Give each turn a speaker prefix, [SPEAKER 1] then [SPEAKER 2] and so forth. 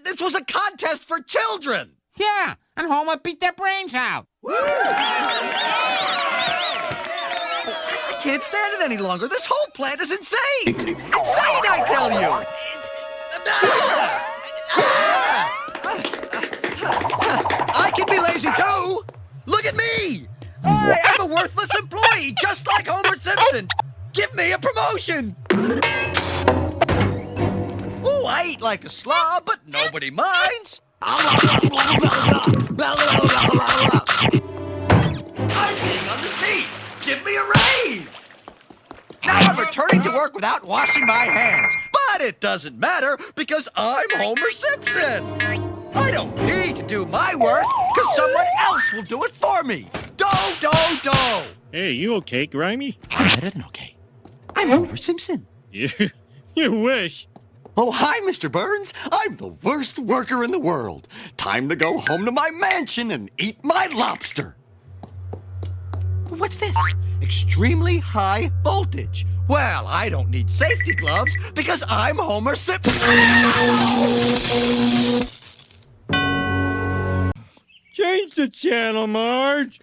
[SPEAKER 1] This was a contest for children.
[SPEAKER 2] Yeah, and Homer beat their brains out.
[SPEAKER 1] I can't stand it any longer. This whole plan is insane. Insane, I tell you. I can be lazy too. Look at me. I am a worthless employee, just like Homer Simpson. Give me a promotion. Ooh, I eat like a slob, but nobody minds. I'm peeing on the seat. Give me a raise. Now I'm returning to work without washing my hands. But it doesn't matter because I'm Homer Simpson. I don't need to do my work because someone else will do it for me. Do.
[SPEAKER 3] Hey, you okay, Grimy?
[SPEAKER 1] I'm better than okay. I'm Homer Simpson.
[SPEAKER 3] You wish.
[SPEAKER 1] Oh, hi, Mr. Burns. I'm the worst worker in the world. Time to go home to my mansion and eat my lobster. What's this? Extremely high voltage. Well, I don't need safety gloves because I'm Homer Simpson.
[SPEAKER 3] Change the channel, Marge.